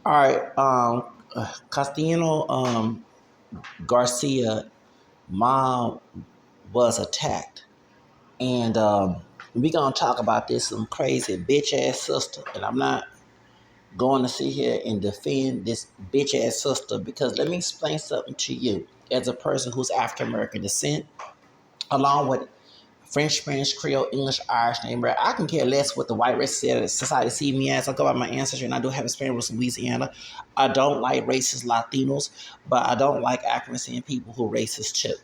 All right. Castellano Garcia mom was attacked, and we gonna talk about this some crazy bitch ass sister, and I'm not going to sit here and defend this bitch ass sister because let me explain something to you as a person who's African American descent, along with French, Spanish, Creole, English, Irish, name right. I can care less what the white race said. Society see me as. I go by my ancestry, and I do have experience with Louisiana. I don't like racist Latinos, but I don't like African people who racist too.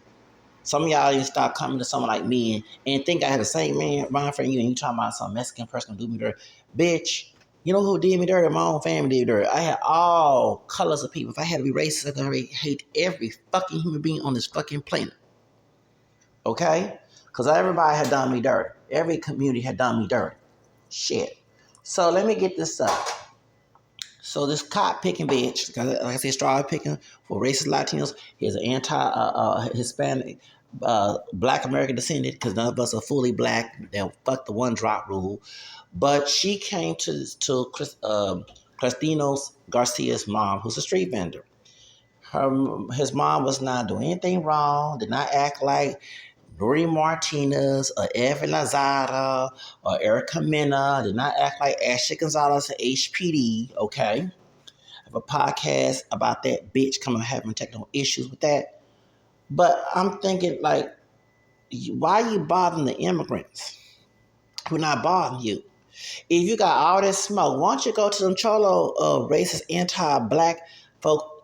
Some of y'all need to stop coming to someone like me and think I had the same mind for you, and you talking about some Mexican person do me dirty. Bitch, you know who did me dirty? My own family did me dirty. I had all colors of people. If I had to be racist, I'd hate every fucking human being on this fucking planet. Okay? Because everybody had done me dirty. Every community had done me dirty. Shit. So let me get this up. So this cop picking bitch, like I said, straw picking for racist Latinos. He's an anti-Hispanic, Black American descendant because none of us are fully black. They'll fuck the one drop rule. But she came to Cristino's Garcia's mom, who's a street vendor. His mom was not doing anything wrong. Did not act like Harmunie Martinez or Evan Lazada or Erica Mena. Did not act like Ashley Gonzalez at HPD, okay? I have a podcast about that bitch coming having technical issues with that. But I'm thinking, like, why are you bothering the immigrants who not bothering you? If you got all this smoke, why don't you go to them cholo racist anti-black folk,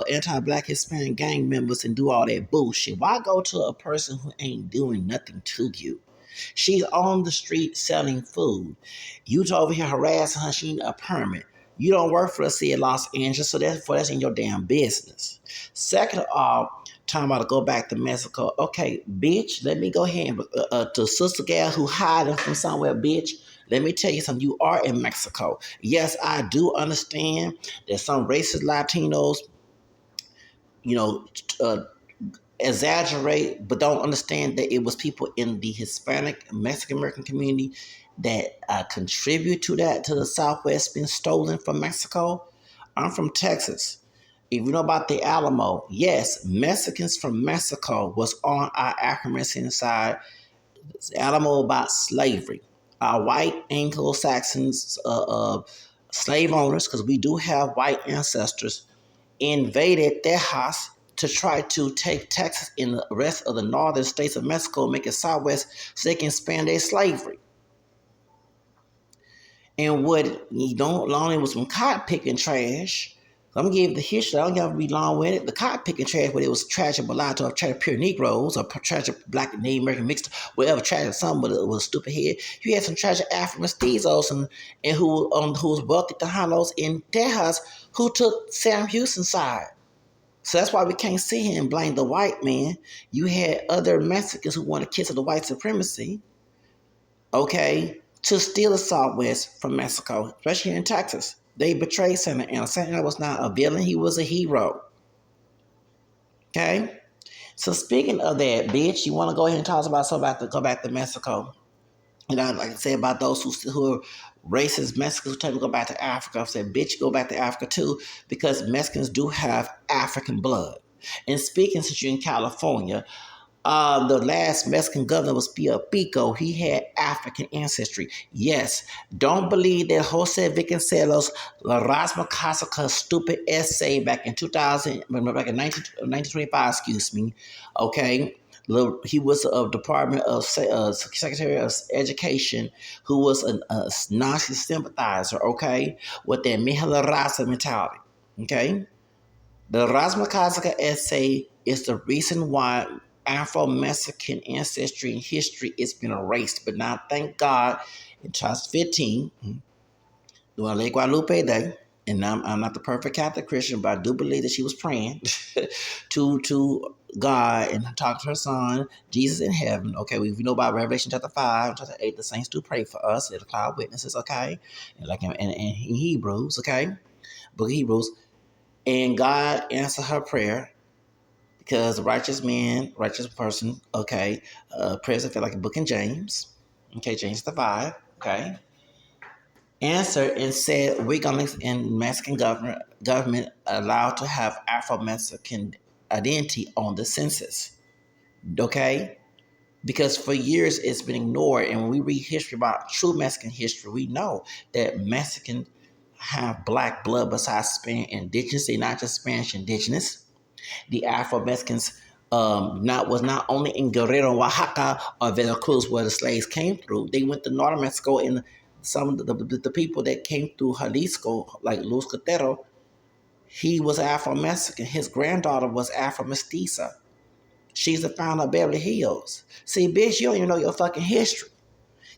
anti-black Hispanic gang members and do all that bullshit? Why go to a person who ain't doing nothing to you? She's on the street selling food. You over here harassing her. She need a permit. You don't work for the city of Los Angeles, so therefore that's in your damn business. Second of all, talking about to go back to Mexico. Okay, bitch, let me go ahead and to Sister Gal who hiding from somewhere, bitch. Let me tell you something. You are in Mexico. Yes, I do understand that some racist Latinos, you know, uh, exaggerate, but don't understand that it was people in the Hispanic Mexican American community that contribute to that, to the Southwest being stolen from Mexico. I'm from Texas. If you know about the Alamo, yes, Mexicans from Mexico was on our African American side. Alamo about slavery. Our white Anglo-Saxons, slave owners, because we do have white ancestors, invaded their house to try to take Texas and the rest of the northern states of Mexico, make it southwest, so they can expand their slavery. And what you don't long was some cotton picking trash. I'm gonna give the history. I don't have to be long with it. The cotton picking trash, where it was tragic mulatto, or tragic pure Negroes, or tragic black Native American mixed, whatever tragic some with a stupid head. You had some tragic Afro mestizos and who was wealthy Tejanos in Texas who took Sam Houston's side. So that's why we can't sit here and blame the white man. You had other Mexicans who wanted kids of the white supremacy, okay, to steal the Southwest from Mexico, especially here in Texas. They betrayed Santa Anna. Santa Anna was not a villain, he was a hero. Okay? So speaking of that, bitch, you want to go ahead and talk about go back to Mexico. You know, like I said about those who are racist Mexicans who tell me to go back to Africa. I said, bitch, go back to Africa too, because Mexicans do have African blood. And speaking since you're in California, the last Mexican governor was Pio Pico. He had African ancestry. Yes, don't believe that Jose Vicencelos, La Razzmatazzica's stupid essay back in 2000, back in 1925, excuse me, okay? He was a Department of Secretary of Education who was a Nazi sympathizer, okay, with that Mihla Raza mentality, okay? The Razzmatazzica essay is the reason why Afro-Mexican ancestry and history is been erased. But now, thank God, in 2015, during Lake Guadalupe Day, and I'm not the perfect Catholic Christian, but I do believe that she was praying to God and talk to her son, Jesus in heaven. Okay, we know about Revelation chapter 5, chapter 8, the saints do pray for us. They're the cloud witnesses, okay? And like in Hebrews, okay? Book of Hebrews. And God answered her prayer because righteous man, righteous person, okay, prayers feel like a book in James, okay, James the 5, okay. answered and said Wiggins and Mexican government allowed to have Afro-Mexican identity on the census. Okay? Because for years it's been ignored. And when we read history about true Mexican history, we know that Mexicans have black blood besides Spanish indigenous. They're not just Spanish indigenous. The Afro-Mexicans was not only in Guerrero, Oaxaca, or Veracruz where the slaves came through. They went to northern Mexico, and some of the people that came through Jalisco, like Luis Cotero, he was Afro-Mexican. His granddaughter was Afro-Mestiza. She's the founder of Beverly Hills. See, bitch, you don't even know your fucking history.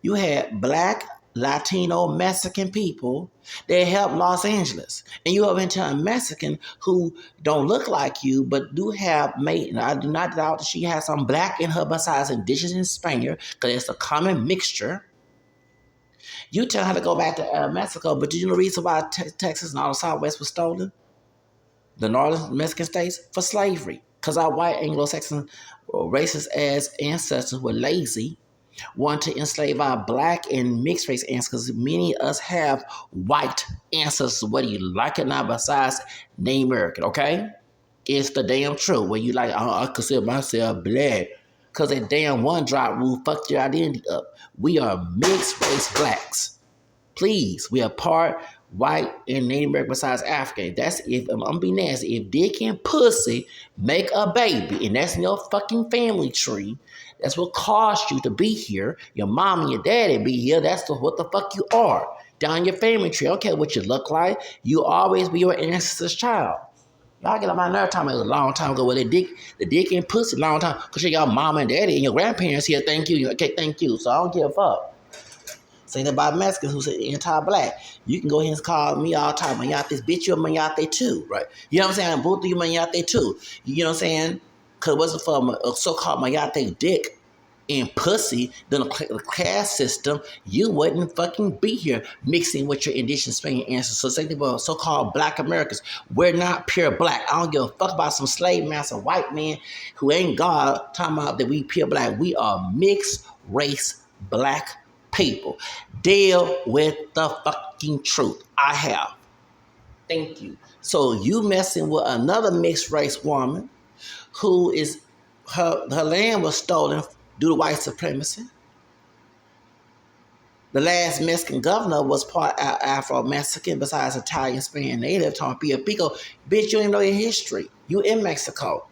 You had black, Latino, Mexican people that helped Los Angeles. And you have into a Mexican who don't look like you, but do have made, and I do not doubt that she has some black in her besides indigenous and Spaniard, because it's a common mixture. You tell her to go back to Mexico, but did you know the reason why Texas and all the Southwest was stolen? The northern Mexican states? For slavery. Because our white Anglo-Saxon racist ass ancestors were lazy, want to enslave our black and mixed race ancestors, because many of us have white ancestors, whether you like it or not, besides Native American, okay? It's the damn truth. Where you like, I consider myself black. Because that damn one drop rule fucked your identity up. We are mixed race blacks. Please, we are part white and Native American besides African. That's if I'm gonna be nasty. If dick and pussy make a baby, and that's in your fucking family tree, that's what caused you to be here. Your mom and your daddy be here. That's what the fuck you are. Down your family tree. I don't care what you look like. You always be your ancestor's child. Y'all get on my nerve time. It was a long time ago. Well, the dick and pussy, long time. Because your mom and daddy and your grandparents here. Thank you. Okay, thank you. So I don't give a fuck. Saying about Mexicans who say anti-black. You can go ahead and call me all the time. Mayates, bitch, you're Mayate too, right? You know what I'm saying? Both of you Mayate too. You know what I'm saying? Because it wasn't for a so-called Mayate dick and pussy, then the class system, you wouldn't fucking be here mixing with your indigenous Spanish ancestors. So say about so-called black Americans. We're not pure black. I don't give a fuck about some slave master white man who ain't God talking about that we pure black. We are mixed race black people. Deal with the fucking truth. I have. Thank you. So you messing with another mixed race woman who is her land was stolen due to white supremacy. The last Mexican governor was part Afro-Mexican besides Italian, Spanish, Native, talking Pia Pico. Bitch, you ain't know your history. You in Mexico.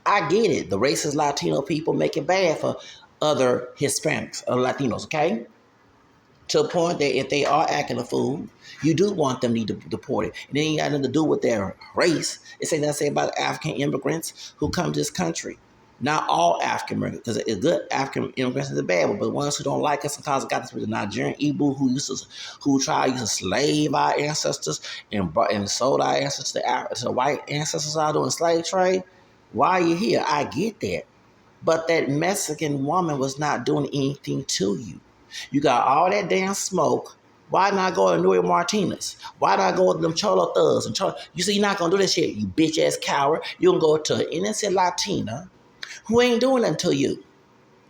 I get it. The racist Latino people make it bad for other Hispanics or Latinos, okay? To a point that if they are acting a fool, you do want them to be deported. And it ain't got nothing to do with their race. It's ain't nothing to say about African immigrants who come to this country. Not all African Americans, because it's good African immigrants is a bad one, but the ones who don't like us and cause got this with the Nigerian Igbo who tried to slave our ancestors and sold our ancestors to the white ancestors out doing slave trade. Why are you here? I get that. But that Mexican woman was not doing anything to you. You got all that damn smoke. Why not go to Harmunie Martinez? Why not go to them Cholo thugs? You see, you're not going to do this shit, you bitch-ass coward. You can go to an innocent Latina who ain't doing nothing to you.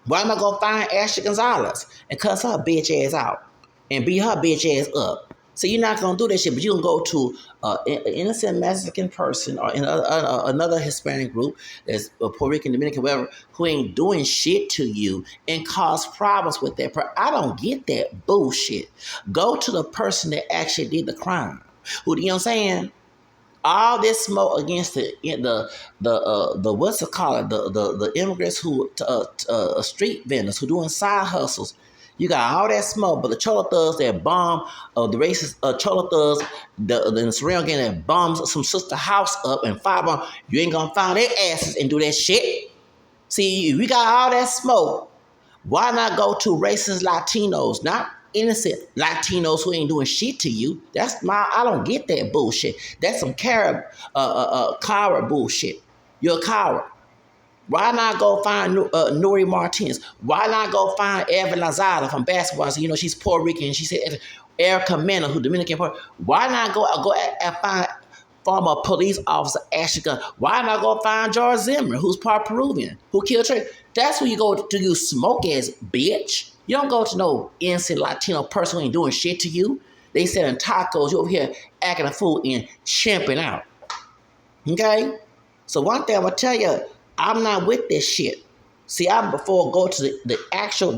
Why am I going to find Ashley Gonzalez and cuss her bitch ass out and beat her bitch ass up? So you're not going to do that shit, but you can go to an innocent Mexican person or in another Hispanic group, that's Puerto Rican, Dominican, whatever, who ain't doing shit to you and cause problems with that. I don't get that bullshit. Go to the person that actually did the crime. Who, you know what I'm saying? All this smoke against the what's it called, the immigrants who street vendors who doing side hustles. You got all that smoke, but the Cholo thugs that bomb, the racist Cholo thugs, the surround gang that bombs some sister house up and firebomb, you ain't gonna find their asses and do that shit. See, we got all that smoke. Why not go to racist Latinos, not innocent Latinos who ain't doing shit to you? I don't get that bullshit. That's some coward bullshit. You're a coward. Why not go find Nori Martinez? Why not go find Evan Lazada from basketball? So, she's Puerto Rican. She said Erica Mena, who Dominican. Why not go and find former police officer Ashley Gunn? Why not go find George Zimmer, who's part Peruvian, who killed Trey? That's who you go to, you smoke ass bitch. You don't go to no innocent Latino person who ain't doing shit to you. They selling tacos. You over here acting a fool and champing out. Okay? So one thing I'm gonna tell you, I'm not with this shit. See, I before go to the actual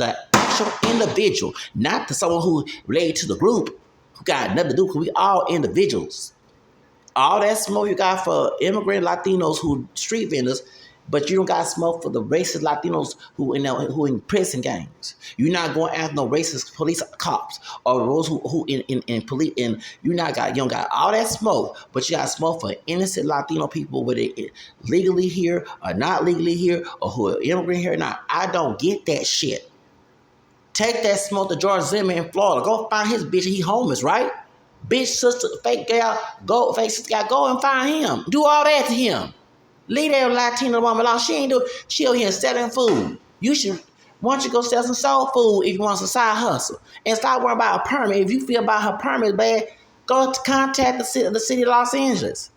individual, not to someone who related to the group who got nothing to do, because we all individuals. All that smoke you got for immigrant Latinos who street vendors, but you don't got smoke for the racist Latinos who in prison gangs. You're not going after no racist police cops or those who in police, and you don't got all that smoke, but you got smoke for innocent Latino people, whether they legally here or not legally here or who are immigrant here or not. I don't get that shit. Take that smoke to George Zimmer in Florida. Go find his bitch. He homeless, right? Bitch, sister, fake gal, fake sister gal, go and find him. Do all that to him. Leave that Latina woman alone. She ain't do. She over here selling food. You should. Why don't you go sell some soul food if you want some side hustle, and stop worrying about a permit. If you feel about her permit bad, go to contact the city of Los Angeles.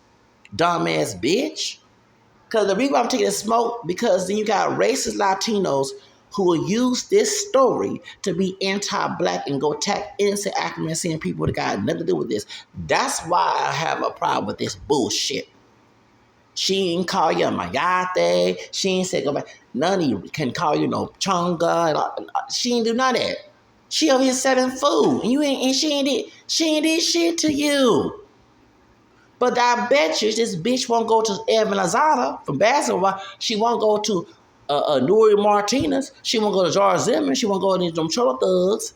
Dumbass bitch. Because the reason I'm taking the smoke, because then you got racist Latinos who will use this story to be anti-black and go attack innocent African people that got nothing to do with this. That's why I have a problem with this bullshit. She ain't call you a mayate. She ain't say go back. None of you can call you no chonga. She ain't do none of that. She over here selling food, and she ain't did shit to you. But I bet you this bitch won't go to Evan Lazada from basketball. She won't go to Harmunie Martinez. She won't go to George Zimmer. She won't go to them Cholo thugs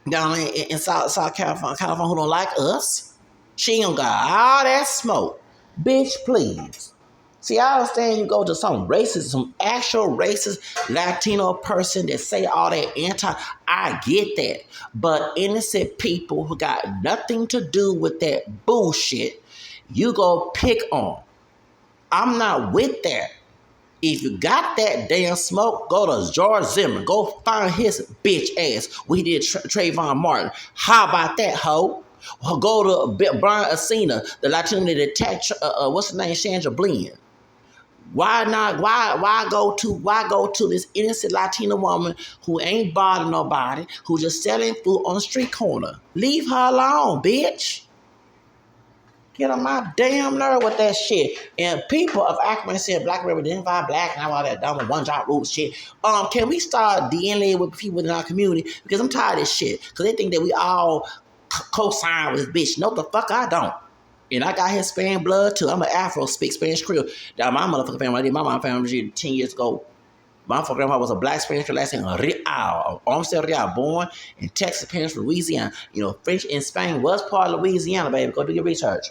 down in South California who don't like us. She ain't got all that smoke. Bitch, please. See, I understand you go to some actual racist Latino person that say all that anti. I get that. But innocent people who got nothing to do with that bullshit, you go pick on. I'm not with that. If you got that damn smoke, go to George Zimmer. Go find his bitch ass where he did Trayvon Martin. How about that, hoe? Or go to Brian Acina, the Latino that attacked, what's her name, Sandra Bland. Why not? Why go to this innocent Latina woman who ain't bothering nobody, who just selling food on the street corner? Leave her alone, bitch. Get on my damn nerve with that shit. And people of African said black women identify black and all that dumb one job rules shit. Can we start DNA with people in our community? Because I'm tired of this shit. Because they think that we all co-sign with this bitch. No, the fuck I don't. And I got Hispanic blood too. I'm an Afro, speak Spanish Creole. Now my motherfucking family, I did my mom family 10 years ago. My grandma was a black Spanish Creole, last name Real. Olmsted Real, born in Texas, parents from Louisiana. You know, French and Spain was part of Louisiana, baby. Go do your research.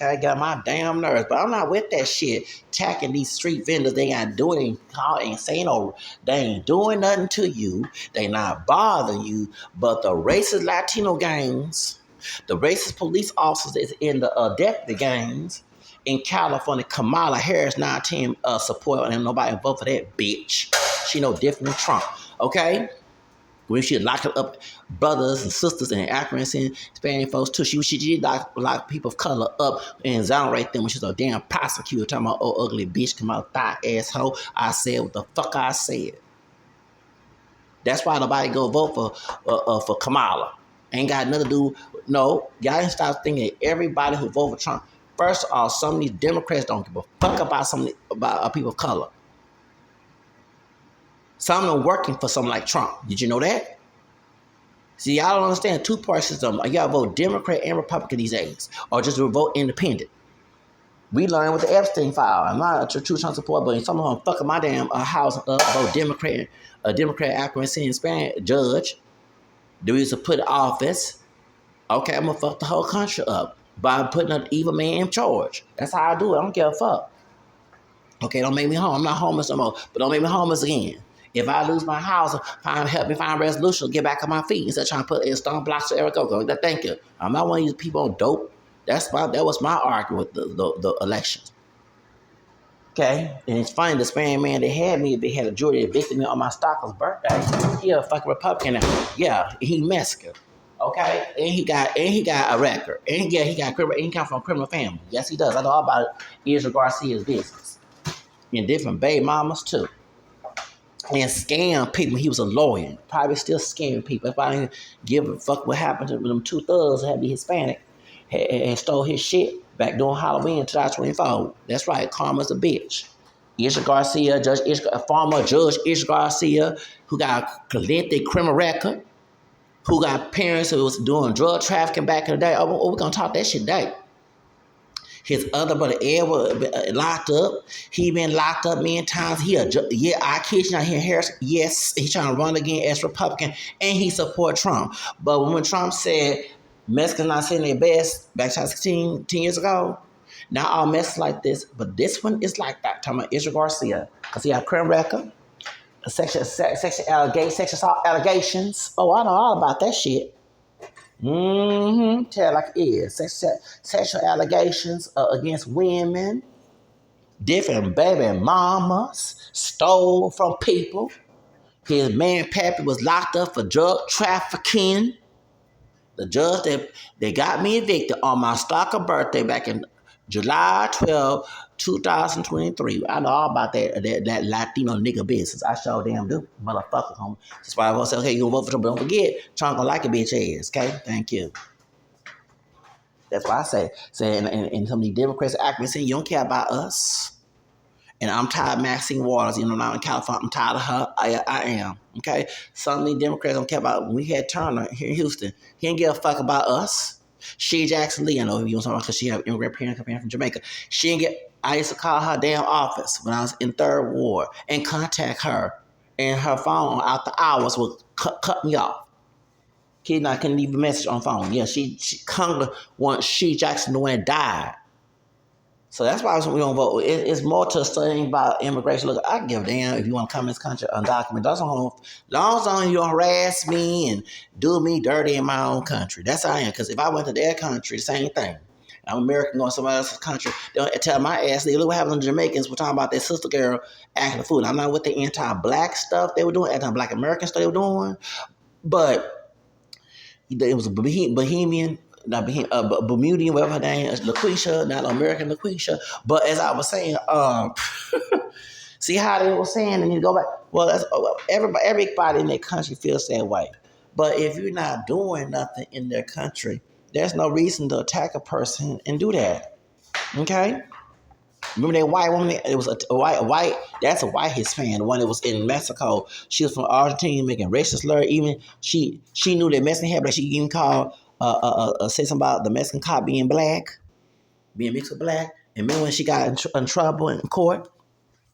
I got my damn nerves, but I'm not with that shit. Attacking these street vendors, they ain't doing ain't saying no, they ain't doing nothing to you. They not bothering you. But the racist Latino gangs, the racist police officers is in the deputy gangs in California. Kamala Harris 910 support, and nobody vote for that bitch. She no different than Trump. Okay. When she locked up brothers and sisters and African and Hispanic folks too. She did lock people of color up and exonerate them when she's a damn prosecutor talking about, oh, ugly bitch, come out, thigh asshole. I said what the fuck I said. That's why nobody go vote for Kamala. Ain't got nothing to do. No, y'all ain't stop thinking everybody who vote for Trump. First of all, some of these Democrats don't give a fuck about people of color. Some of them working for something like Trump. Did you know that? See, y'all don't understand two-party system. You gotta vote Democrat and Republican these days, or just vote independent. We learned with the Epstein file. I'm not a true Trump supporter, but some of them fucking my damn house up, vote Democrat, a Democrat, African, Hispanic judge. Do we used to put office? Okay, I'm gonna fuck the whole country up by putting an evil man in charge. That's how I do it. I don't give a fuck. Okay, don't make me homeless. I'm not homeless no more, but don't make me homeless again. If I lose my house, help me find a resolution to get back on my feet instead of trying to put in stone blocks wherever I go. Thank you. I'm not one of these people on dope. That was my argument with the elections. Okay? And it's funny, the Spanish man that had me, they had a jury that evicted me on my stalker's birthday. He a fucking Republican now. Yeah, he Mexican. Okay? And he got a record. And yeah, he come from a criminal family. Yes, he does. I know all about Israel Garcia's business. And different baby mamas too. and scam people. He was a lawyer, probably still scamming people. If I didn't give a fuck what happened to them two thugs that had to be Hispanic and stole his shit back during Halloween in 2024. That's right, karma's a bitch. Isha Garcia, former Judge Isha Garcia, who got collected criminal record, who got parents who was doing drug trafficking back in the day. Oh, we're gonna talk that shit today. His other brother Ed was locked up. He been locked up many times. I kid you not, here Harris. Yes, he's trying to run again as Republican, and he support Trump. But when Trump said Mexicans not saying their best back 10 years ago, not all Mexicans like this, but this one is like that. Talking about Israel Garcia, because he have criminal record, sexual assault allegations. Oh, I know all about that shit. Tell like it is. Sexual allegations against women, different baby mamas, stole from people. His man Pappy was locked up for drug trafficking. The judge that got me evicted on my stalker birthday back in July 12, 2023. I know all about that Latino nigga business. I sure damn do, motherfucker. Homie. That's why I was gonna say, okay, you gonna vote for Trump, but don't forget, Trump gonna like a bitch ass, okay? Thank you. That's why I say and some of these Democrats acting saying you don't care about us. And I'm tired of Maxine Waters, now in California. I'm tired of her. I am. Okay? Some of these Democrats don't care about when we had Turner here in Houston. He didn't give a fuck about us. She Jackson Lee, I know you know talking about because she have immigrant parents coming from Jamaica. I used to call her damn office when I was in third ward and contact her. And her phone out the hours would cut me off. Kid I couldn't leave a message on phone. Yeah, she Congress once she Jackson the one that died. So that's why we don't vote. It's more to studying about immigration. Look, I give a damn if you want to come in this country undocumented. As long as you don't harass me and do me dirty in my own country. That's how I am. Because if I went to their country, the same thing. I'm American going to somebody else's country. They'll tell my ass, look what happened to the Jamaicans. We're talking about that Sista Gal acting a fool. I'm not with the anti-black stuff they were doing, anti-black American stuff they were doing. But it was a Bohemian, not Bermudian, whatever her name is, LaQuisha, not American LaQuisha. But as I was saying, see how they were saying, and you go back. Well, that's, everybody in their country feels that way. But if you're not doing nothing in their country, there's no reason to attack a person and do that. Okay? Remember that white woman? It was a white. That's a white Hispanic. The one that was in Mexico. She was from Argentina, making racist slur. Even she knew that Mexican had, but she even called say something about the Mexican cop being black, being mixed with black. And remember when she got in trouble in court?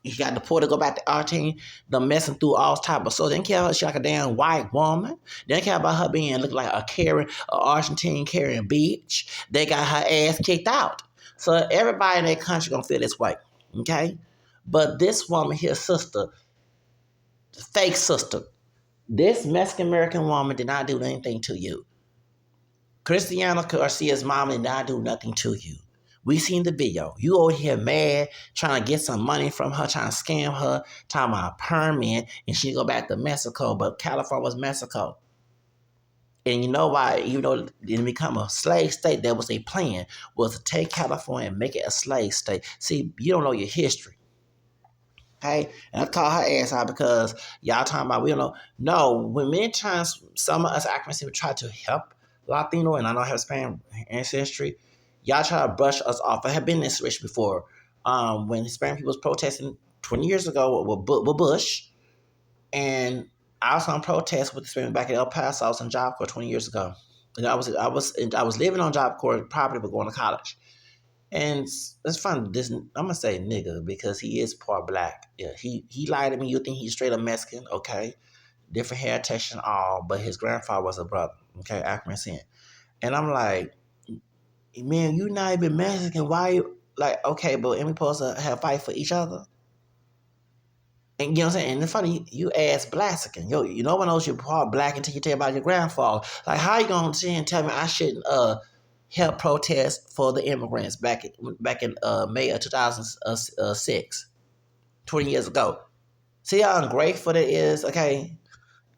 She got deported, go back to Argentina, messing through all type of so they didn't care about her. She like a damn white woman. They didn't care about her being look like a Argentine carrying bitch. They got her ass kicked out. So everybody in their country gonna feel this way, okay? But this woman here, sister, fake sister, this Mexican American woman did not do anything to you. Cristiano Garcia's mom did not do nothing to you. We seen the video. You over here mad, trying to get some money from her, trying to scam her, talking about a permit, and she go back to Mexico, but California was Mexico. And you know why? Even though it didn't become a slave state, that was a plan, was to take California and make it a slave state. See, you don't know your history. Okay? And I call her ass out because y'all talking about, we don't know. No, when many times some of us Africans would try to help Latino, and I know I have Hispanic ancestry, y'all try to brush us off. I have been in this situation before. When Hispanic people was protesting 20 years ago with Bush, and I was on protest with Hispanic back in El Paso. I was in Job Corps 20 years ago, and I was living on Job Corps property but going to college. And it's fun. I'm gonna say nigga because he is part black. Yeah, he lied to me. You think he's straight up Mexican? Okay, different hair texture and all, but his grandfather was a brother. Okay, African descent. And I'm like, man, you not even Mexican. Why you like? Okay, but ain't we supposed to have fight for each other? And you know what I'm saying? And it's funny, you ask Blaxican. Yo, you no one knows you're part black until you tell about your grandfather. Like, how you gonna sit and tell me I shouldn't help protest for the immigrants back in May of 2006, 20 years ago? See how ungrateful it is? Okay,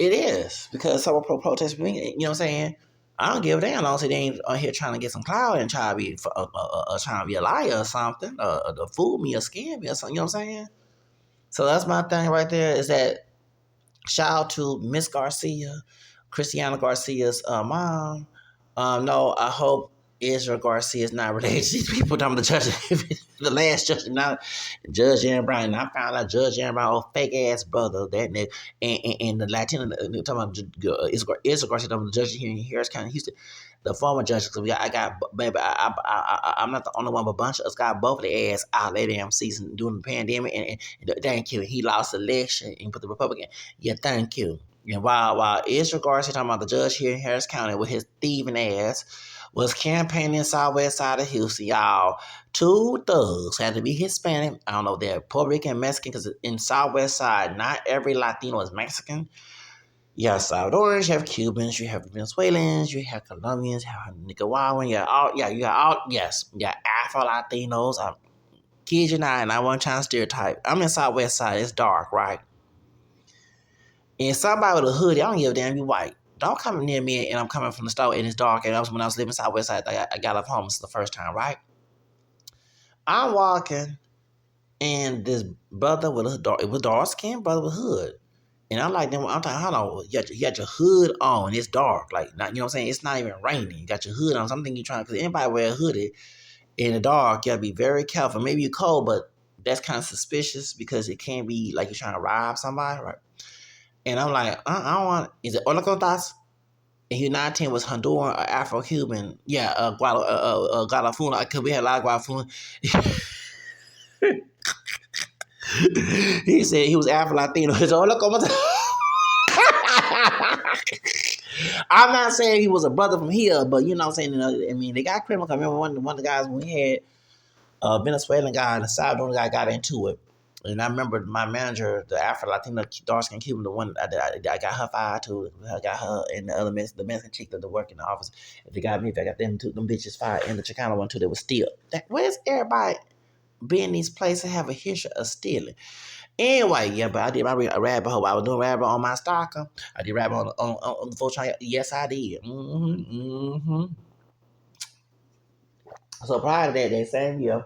it is because someone protest for me. You know what I'm saying? I don't give a damn. I don't say they ain't on here trying to get some clout and trying to be a liar or something, or to fool me or scam me or something. You know what I'm saying? So that's my thing right there is that Shout out to Miss Garcia, Christiana Garcia's mom. No, I hope Israel Garcia is not related to these people. I'm the judge, the last judge, not Judge Aaron Brown. And I found out Judge Aaron Brown, fake ass brother, that nigga, and the Latina, talking about Israel Garcia, the judge here in Harris County, Houston. The former judge, because I got, baby, I'm not the only one, but a bunch of us got both of the ass out that damn season during the pandemic, and thank you. He lost the election and put the Republican. Yeah, thank you. And while Israel Garcia talking about the judge here in Harris County with his thieving ass was campaigning southwest side of Houston, y'all. Two thugs had to be Hispanic. I don't know, they're Puerto Rican and Mexican because in southwest side, not every Latino is Mexican. You have Salvadorans, you have Cubans, you have Venezuelans, you have Colombians, you have Nicaraguan, you got Afro Latinos. Kid you not, and I wasn't trying to stereotype. I'm in Southwest Side, it's dark, right? And somebody with a hoodie, I don't give a damn, you white. Don't come near me and I'm coming from the store and it's dark. And when I was living Southwest Side, I got off home. This is the first time, right? I'm walking and this brother with it was dark skinned brother with a hood. And I'm like, I'm like, hold on, you got your hood on. It's dark. Like, not, you know what I'm saying? It's not even raining. You got your hood on. Something you trying, because anybody wear a hoodie in the dark, you got to be very careful. Maybe you're cold, but that's kind of suspicious because it can be like you're trying to rob somebody, right? And I'm like, I don't want, is it Olacotas? And he 19 was Honduran or Afro-Cuban. Yeah, Guadalafuna, because we had a lot of Guadalafuna. He said he was Afro-Latino. His Olacotas. I'm not saying he was a brother from here, but you know what I'm saying? I mean, they got criminal. I remember one of the guys when we had a Venezuelan guy and a Salvadoran guy got into it. And I remember my manager, the Afro-Latino dark-skinned Cuban, the one I got her fired too. I got her and the other the Mexican chick that work in the office. If they got me, if I got them two, them bitches fired, and the Chicano one too, they was steal. Where's everybody be in these places have a history of stealing? Anyway, yeah, but I did my rabbit hole. I was doing rabbit on my stalker. I did rabbit on the full trial. Yes, I did. So prior to that same year,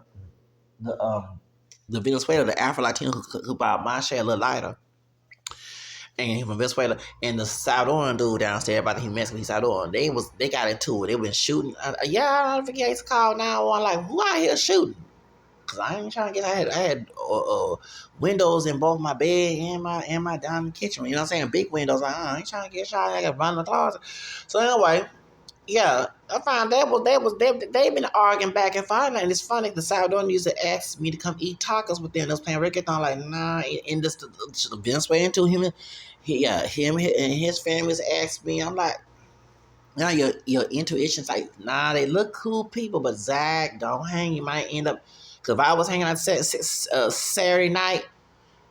the Venezuela, the Afro Latino who bought my share a little lighter, and he from Venezuela, and the Salvadoran dude downstairs, about he Mexican, he Salvadoran, they got into it. They been shooting. I don't forget to call 911. Like, who out here shooting? Cause I ain't trying to get. I had windows in both my bed and my dining kitchen. You know what I'm saying? Big windows. Like, I ain't trying to get shot. I got to run the closet. So anyway. Yeah, I found they been arguing back and forth, and it's funny. The Salvadorian used to ask me to come eat tacos with them. They was playing reggaeton, like nah. And this the Venezuelan into him, him and his families asked me. I'm like, now your intuition's like, nah. They look cool people, but Zach, don't hang. You might end up. Cause if I was hanging out Saturday night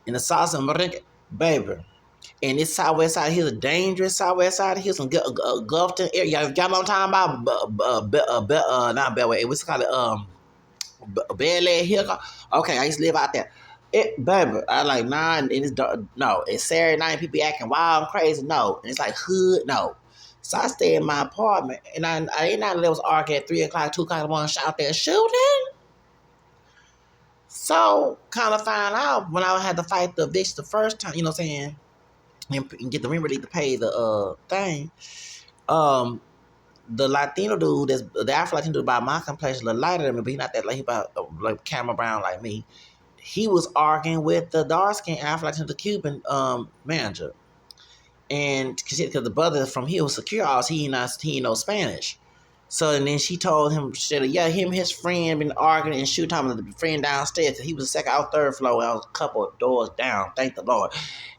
in the sauce and merengue, baby. And this Southwest side here, the dangerous Southwest side here, some Gulfton area. Y'all know what I'm talking about? Not Beltway. What's it called? Bel Air Hill. Okay, I used to live out there. Baby, I like, nah, and it's dark. No, it's Saturday night, people be acting wild and crazy. No, and it's like hood. No. So I stay in my apartment, and I ain't not there was arguing at 3 o'clock, 2 o'clock in the morning, out there shooting. So, kind of find out when I had to fight the bitch the first time, you know what I'm saying? And get the rent relief to pay the thing. The Latino dude, the Afro Latino dude by my complexion, a little lighter than me, but he not that like he about like camera brown like me. He was arguing with the dark skinned Afro Latino, the Cuban manager, and because the brother from here was secure, he know Spanish. So and then she told him, him and his friend been arguing and shooting time with the friend downstairs. He was the second out third floor. I was a couple of doors down. Thank the Lord.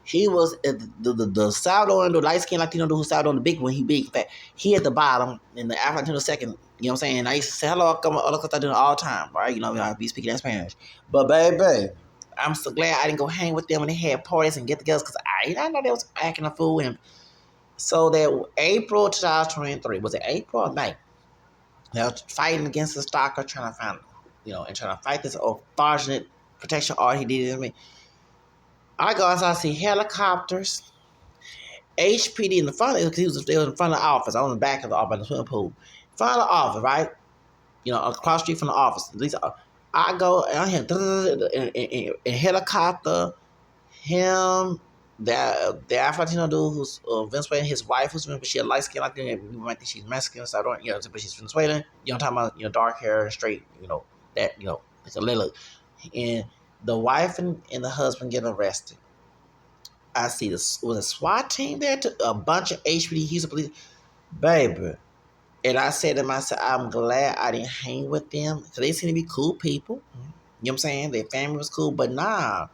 He was the Salvador, the light skinned Latino dude who Salvador, the big one. He big fat. He at the bottom, and the Afro Latino second. You know what I'm saying? I used to say hello, I do it all the time, right? You know, I be speaking in Spanish. But baby, I'm so glad I didn't go hang with them when they had parties and get-togethers because I know they was acting a fool. And so that April 2023 was it April or May? They were fighting against the stalker, trying to find, and trying to fight this unfortunate protection order he did to me. I go outside, I see helicopters, HPD in the front, because they was in front of the office. I was in the back of the office, in the swimming pool. In front of the office, right? Across the street from the office. At least I go, and I hear a helicopter, him, the Afro Latino dude who's Venezuelan, his wife who's Venezuelan, she had light skin like that. People might think she's Mexican, so I don't, but she's Venezuelan. I'm talking about, dark hair and straight, that, it's a little. And the wife and the husband get arrested. I see this was a SWAT team there, a bunch of HPD Houston police, baby. And I said to myself, I'm glad I didn't hang with them because they seem to be cool people. You know what I'm saying? Their family was cool, but nah.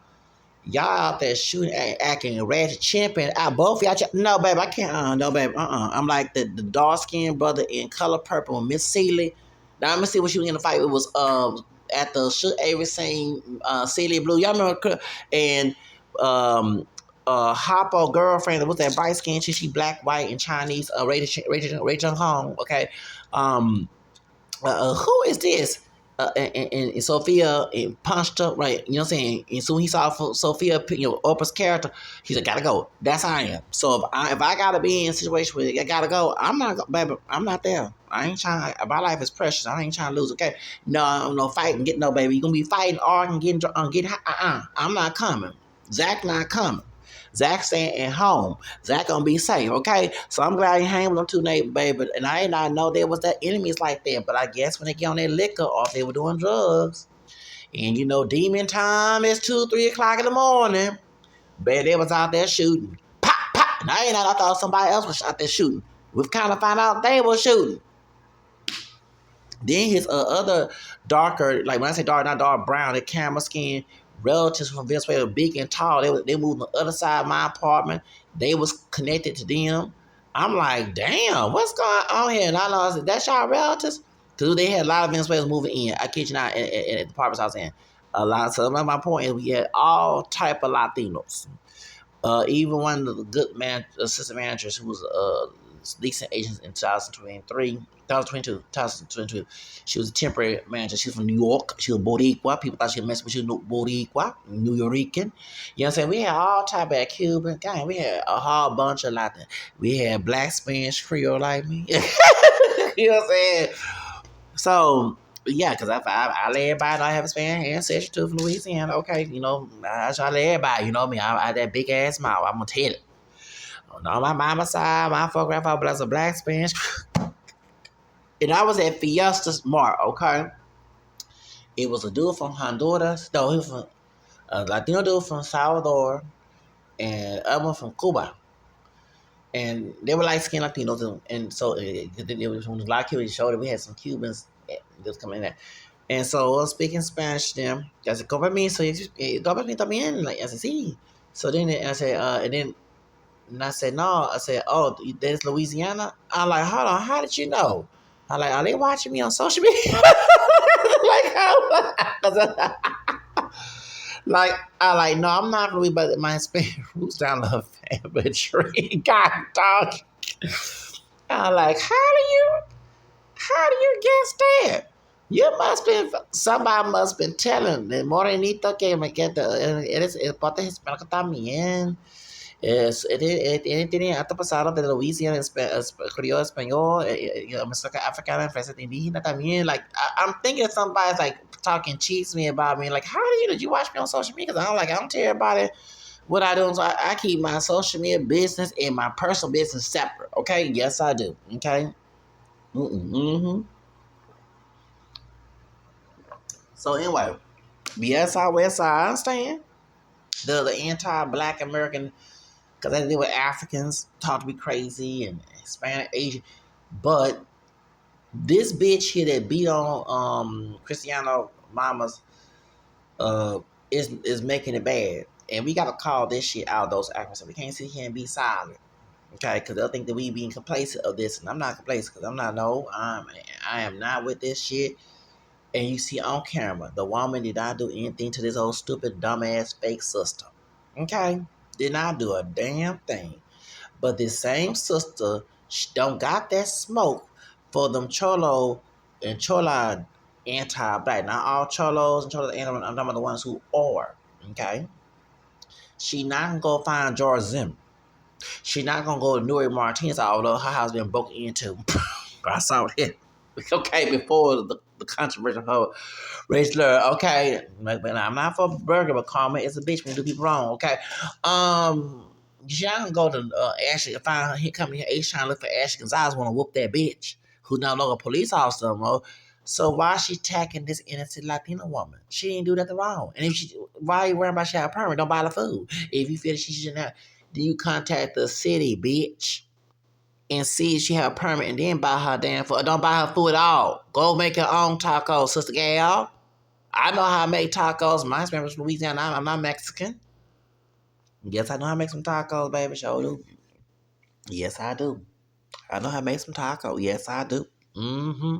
Y'all out there shooting, acting ratchet, chimping. Both y'all. No, babe, I can't. No, babe. I'm like the dark skinned brother in Color Purple, Miss Celie. Now, let me see what she was in the fight. It was at the Shook Avery saying Celie Blue. Y'all remember? And Hoppo girlfriend was that bright skin. She black, white, and Chinese. Rachel Hong. Okay. Who is this? And Sophia punched her, right? You know what I'm saying? And soon he saw Sophia, Oprah's character. He said, "Gotta go." That's how I am. So if I gotta be in a situation where I gotta go, I'm not, baby. I'm not there. I ain't trying. My life is precious. I ain't trying to lose. Okay? No fighting. Get no baby. You gonna be fighting, arguing, getting. I'm not coming. Zach not coming. Zach staying at home. Zach gonna be safe, okay? So I'm glad you hang with them two neighbors, baby. And I did not know there was that enemies like that. But I guess when they get on their liquor or if they were doing drugs, and demon time is 2, 3 o'clock in the morning, baby, they was out there shooting. Pop, pop. And I thought somebody else was out there shooting. We've kind of found out they were shooting. Then his other darker, like when I say dark, not dark brown, the camera skin relatives from Venezuela, big and tall. They moved on the other side of my apartment. They was connected to them. I'm like, damn, what's going on here? And I know, I said, that's y'all relatives? Because they had a lot of Venezuelans moving in. I kid you not, at the apartments I was in. A lot. So my point is we had all type of Latinos. Even one of the good assistant managers who was leasing agents in 2022. She was a temporary manager. She was from New York. She was Boricua. People thought she was Mexican, but she was Boricua, New Yorican. You know what I'm saying? We had all type of Cuban. God, we had a whole bunch of Latin. We had black Spanish Creole like me. You know what I'm saying? So, yeah, because I let everybody know I have a Spanish ancestry too from Louisiana. Okay, I try to let everybody, you know me. I had that big ass mouth. I'm going to tell it. On my mama side, my fuck grandfather was a black Spanish. And I was at Fiesta Mart, okay? It was a dude from Honduras. No, he was from a Latino dude from Salvador and other one from Cuba. And they were light skinned Latinos. And so there was a lot of Cubans showed that we had some Cubans that was coming in there. And so I was speaking Spanish to them. I said, "Come me, so come me también." Like, I said, "Sí." So then I said, and I said, "No." I said, "Oh, there's Louisiana." I'm like, "Hold on, how did you know?" I'm like, "Are they watching me on social media?" Like, I like, no, I'm not really, but my Hispanic roots down the family tree. God, dog. I'm like, how do you guess that? Somebody must been telling. El morenito que me queda, eres el pote hispánico también. Tiene hasta pasado de Louisiana, criollo español, Mexica africana, francés indígena también. Like, I'm thinking somebody's like talking cheats me about me. Like, how did you watch me on social media? Because I don't tell everybody what I do. So I keep my social media business and my personal business separate. Okay? Yes, I do. Okay? Mm-hmm. So anyway, BSI West Side, I understand the anti-Black American, because they were Africans, taught to be crazy and Hispanic, Asian, but this bitch here that beat on Cristiano Mamas is making it bad, and we gotta call this shit out. Those actors, we can't sit here and be silent, okay? Because they'll think that we being complacent of this, and I'm not complacent because I'm not. No, I am not with this shit. And you see on camera, the woman did not do anything to this old stupid, dumbass, fake sister. Okay? Did not do a damn thing. But this same sister don't got that smoke for them cholo and chola anti-black. Not all cholos and cholas anti-black. I'm talking about the ones who are. Okay? She not gonna go find George Zimmer. She not gonna go to Nuri Martinez, although her house been broken into. I saw it. Okay, before the controversy of her race slur. Okay, but I'm not for burger, but karma is a bitch when you do people wrong. Okay, Y'all can go to Ashley and find her. He come here, H trying to look for Ashley Gonzalez. Want to whoop that bitch who's no longer a police officer no more. So why is she attacking this innocent Latina woman? She didn't do nothing wrong. And if she, why are you worrying about she have a permit? Don't buy the food. If you feel she shouldn't have, then you contact the city, bitch, and see if she have a permit, and then buy her damn food. Don't buy her food at all. Go make your own tacos, Sister Gal. I know how to make tacos. My parents from Louisiana. I'm not Mexican. Yes, I know how to make some tacos, baby. Sure do. Yes, I do. I know how to make some tacos. Yes, I do. Mm-hmm.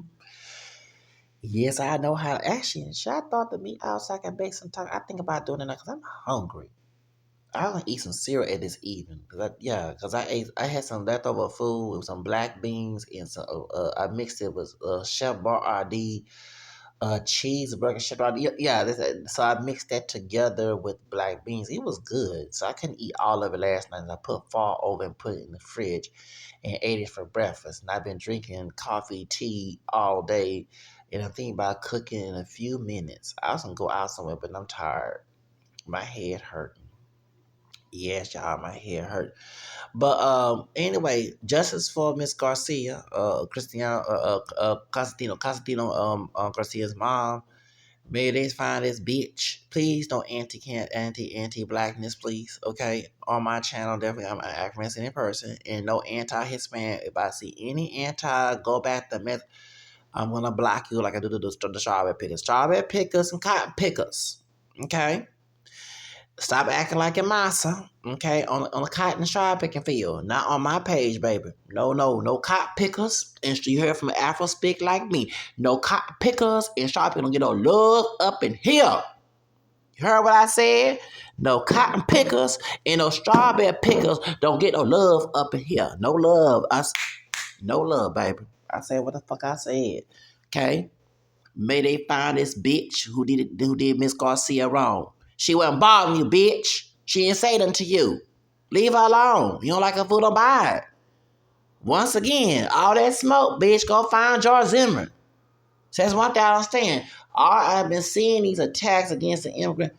Yes, I know how to. Actually, should I thought to me outside I can bake some tacos? I think about doing it now because I'm hungry. I want to eat some cereal at this evening. Cause I had some leftover food with some black beans and some. I mixed it with Chef Boyardee cheeseburger shit. So I mixed that together with black beans. It was good. So I couldn't eat all of it last night. And I put fall over and put it in the fridge and ate it for breakfast. And I've been drinking coffee, tea all day. And I'm thinking about cooking in a few minutes. I was gonna go out somewhere, but I'm tired. My head hurting. Yes, y'all, my head hurt. But anyway, justice for Miss Garcia, Constantino, Garcia's mom. May they find this bitch. Please don't anti blackness, please. Okay, on my channel, definitely I'm an African in person, and no anti Hispanic. If I see any anti, go back to myth. I'm gonna block you like I do the strawberry pickers and cotton pickers. Okay. Stop acting like a massa, okay, on the cotton and straw picking field. Not on my page, baby. No cotton pickers. And you heard from an Afro speak like me. No cotton pickers and straw pickers don't get no love up in here. You heard what I said? No cotton pickers and no strawberry pickers don't get no love up in here. No love. No love, baby. I said what the fuck I said. Okay? May they find this bitch who did Miss Garcia wrong. She wasn't bothering you, bitch. She didn't say nothing to you. Leave her alone. You don't like her food, don't buy it. Once again, all that smoke, bitch, go find George Zimmerman. So that's one thing I understand. I've been seeing these attacks against the immigrant.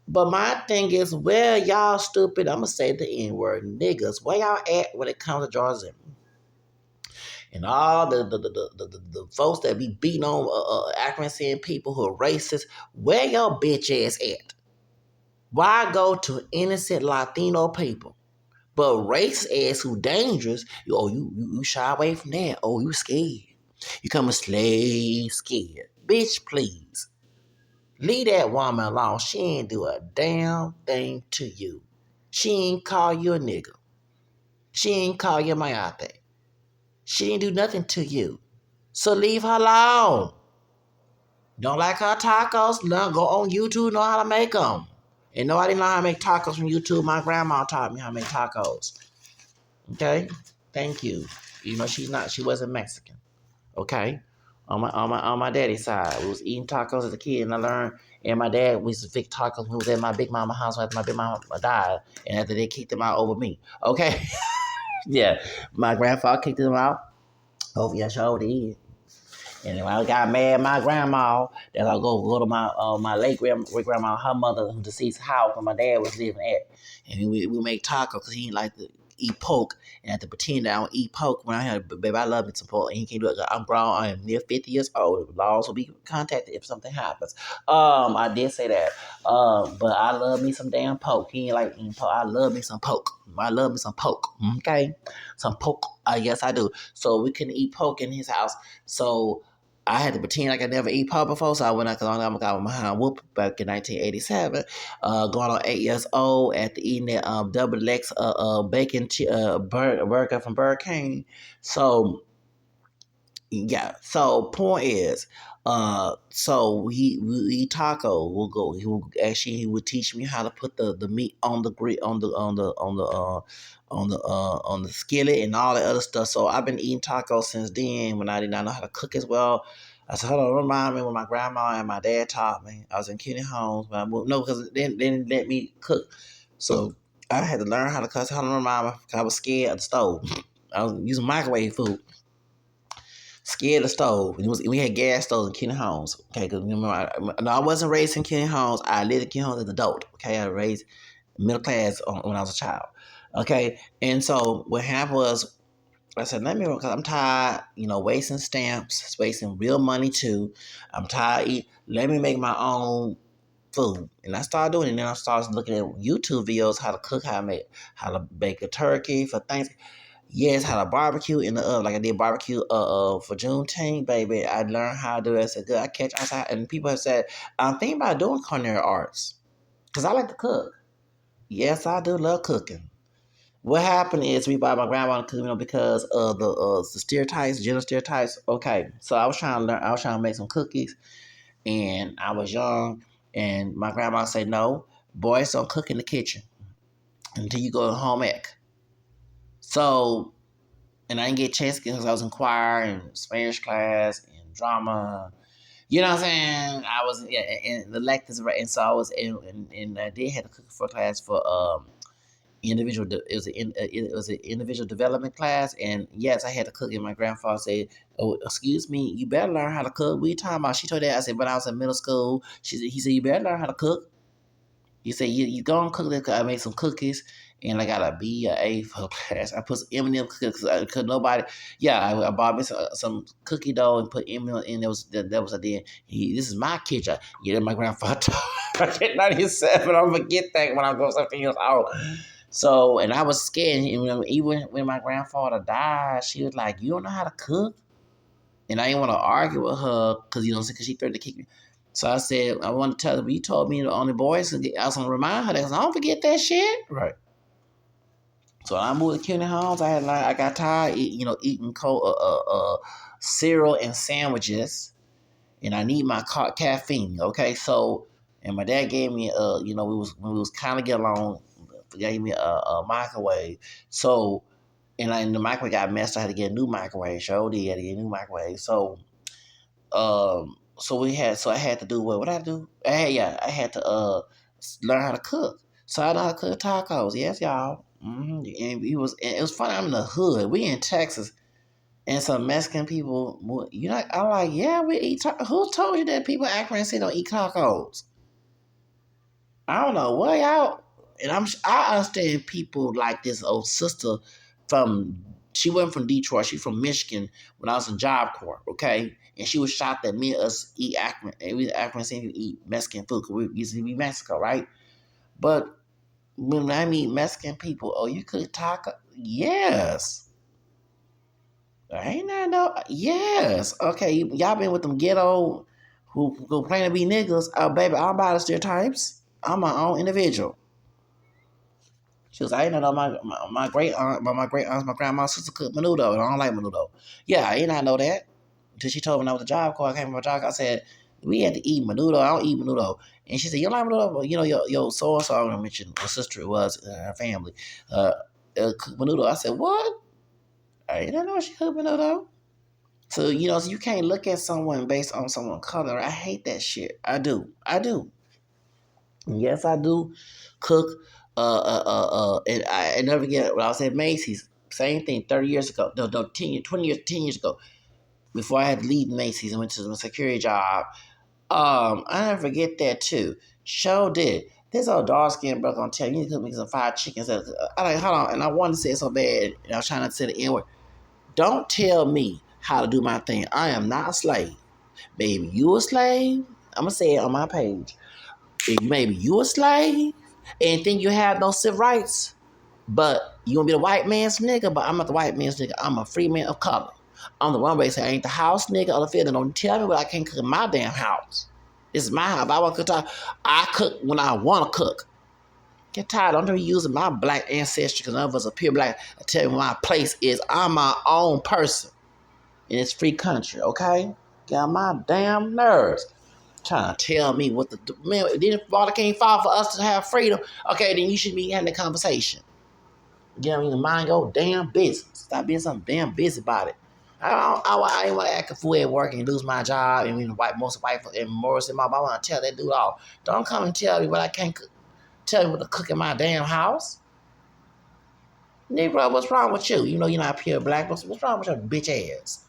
But my thing is, where y'all stupid, I'm going to say the N-word, niggas, where y'all at when it comes to George Zimmerman? And all the folks that be beating on African people who are racist, where your bitch ass at? Why go to innocent Latino people? But race ass who dangerous, you shy away from that. Oh, you scared. You come a slave scared. Bitch, please. Leave that woman alone. She ain't do a damn thing to you. She ain't call you a nigga. She ain't call you mayate. She didn't do nothing to you. So leave her alone. Don't like her tacos? No, go on YouTube, know how to make them. And no, I didn't know how to make tacos from YouTube. My grandma taught me how to make tacos. Okay? Thank you. You know, she wasn't Mexican. Okay? On my daddy's side, we was eating tacos as a kid, and I learned. And my dad, we used to fix tacos when we was at my big mama house after my big mama died, and after they kicked them out over me. Okay? Yeah, my grandfather kicked them out. Oh, yeah, sure did. And when I got mad at my grandma, then I go to my late great grandma, her mother who deceased house where my dad was living at, and we make tacos because he didn't like to eat pork, and I had to pretend that I don't eat pork when I had baby. I love me some pork, and he can't do it. I'm grown. I am near 50 years old. Laws will be contacted if something happens. I did say that. But I love me some damn pork. He ain't like eating pork. I love me some pork. I love me some pork. Okay, some pork. Yes, I do. So we couldn't eat pork in his house. So I had to pretend like I never eat pork before, so I went out because I got my hand whooped back in 1987. Going on 8 years old after eating that double X bacon burger from Burger King. So yeah. So point is, so he taco will go. He would teach me how to put the meat on the grill on the skillet and all that other stuff. So I've been eating tacos since then. When I did not know how to cook as well, I said, "Hold on, remind me when my grandma and my dad taught me." I was in Kenny Homes when I moved. No, because they didn't let me cook, so I had to learn how to cook. How to remind me? Because I was scared of the stove. I was using microwave food. Scared of stove. We had gas stoves in Kenny Homes. Okay, because I wasn't raised in Kenny Homes. I lived in Kenny Homes as an adult. Okay, I raised middle class when I was a child. Okay, and so what happened was I said, let me, because I'm tired, wasting stamps, wasting real money too. I'm tired. Let me make my own food, and I started doing it. And then I started looking at YouTube videos how to cook, how to bake a turkey for Thanksgiving. Yes, how to barbecue in the oven. Like I did barbecue for Juneteenth, baby. I learned how to do it. I said, good. I catch outside, and people have said, I'm thinking about doing culinary arts because I like to cook. Yes, I do love cooking. What happened is we bought my grandma to cook, because of the stereotypes, gender stereotypes. Okay, so I was trying to learn. I was trying to make some cookies, and I was young, and my grandma said, "No, boys don't cook in the kitchen until you go to home ec." So, and I didn't get a chance because I was in choir and Spanish class and drama. You know what I'm saying? I was in the electives, right? And so I was and I did have to cook for class for individual. It was an individual development class, and yes, I had to cook. And my grandfather said, "Oh, excuse me, you better learn how to cook." We talking about? She told that. I said, "When I was in middle school, he said you better learn how to cook." He said, "You go and cook this." I made some cookies, and I got a B or A for class. I put some M&M cookies because nobody. Yeah, I bought me some cookie dough and put M&M in. That was I did. This is my kitchen. Yeah, my grandfather. At 97, I'm gonna forget that when I go 17 years old. So, and I was scared. And even when my grandfather died, she was like, "You don't know how to cook?" And I didn't want to argue with her because, because she threatened to kick me. So I said, I want to tell her, you told me the only boys. I was going to remind her that, 'cause I don't forget that shit. Right. So I moved to Kennedy Homes. I got tired, eating cereal and sandwiches, and I need my caffeine. Okay, so and my dad gave me when we was kind of getting along, gave me a microwave. So and the microwave got messed. I had to get a new microwave. Sure did. I had to get a new microwave. So I had to do what I do. I had to learn how to cook. So I know how to cook tacos. Yes, y'all. And it was funny. I'm in the hood. We in Texas, and some Mexican people. I'm like, yeah, we eat. Who told you that people in Akron City don't eat tacos? I don't know what y'all. And I understand people like this old sister from. She wasn't from Detroit. She's from Michigan. When I was in Job Corps, okay, and she was shocked that me and us eat Akron, and we Akron City eat Mexican food because we used to be Mexico, right? But when I meet Mexican people, oh, you cook taco? Yes. Ain't that no? Yes. Okay, y'all been with them ghetto who complain to be niggas. Oh, baby, I'm about the stereotypes. I'm my own individual. She was, I didn't know my great aunt, my great aunt, my grandma's sister cooked menudo, and I don't like menudo. Yeah, I did not know that until she told me when I was a Job Corps. I came from a job. I said we had to eat menudo. I don't eat menudo, and she said you don't like menudo. Well, your so and so. I'm gonna mention what sister it was, her family, cooked menudo. I said what? I didn't know she cooked menudo. So so you can't look at someone based on someone's color. I hate that shit. I do. Yes, I do cook. And I never forget when I was at Macy's. Same thing, 30 years ago. No, 10 years ago. Before I had to leave Macy's and went to my security job. I never forget that too. Show did. This old dark skinned brother gonna tell you, you need to cook me some fried chicken. So I like, hold on, and I wanted to say it so bad, and I was trying not to say the N word. Don't tell me how to do my thing. I am not a slave. Baby, you a slave? I'm gonna say it on my page. Maybe you a slave and think you have no civil rights, but you gonna be the white man's nigga, but I'm not the white man's nigga. I'm a free man of color. I'm the one where they say I ain't the house nigga or the field. Don't tell me what I can't cook in my damn house. This is my house. If I want to cook, I cook when I want to cook. Get tired. Don't be using my black ancestry because none of us are pure black. I tell you what my place is. I'm my own person in this free country, okay? Get on my damn nerves. Trying to tell me what man, then if water can't fall for us to have freedom, okay, then you should be having a conversation. Get me to mind your damn business. Stop being some damn busybody. I ain't want to act a fool at work and lose my job and most white and Morris and my mom. I want to tell that dude off. Don't come and tell me what I can't cook. Tell me what to cook in my damn house. Negro, what's wrong with you? You know you're not pure black. What's wrong with your bitch ass?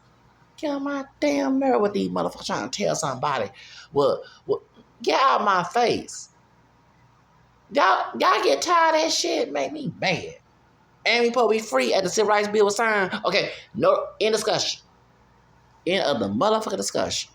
Get on my damn nerve with these motherfuckers trying to tell somebody. Well, get out of my face. Y'all get tired of that shit. Make me mad. And we supposed to be free at the civil rights bill was signed. Okay, no, in discussion. End of the motherfucking discussion.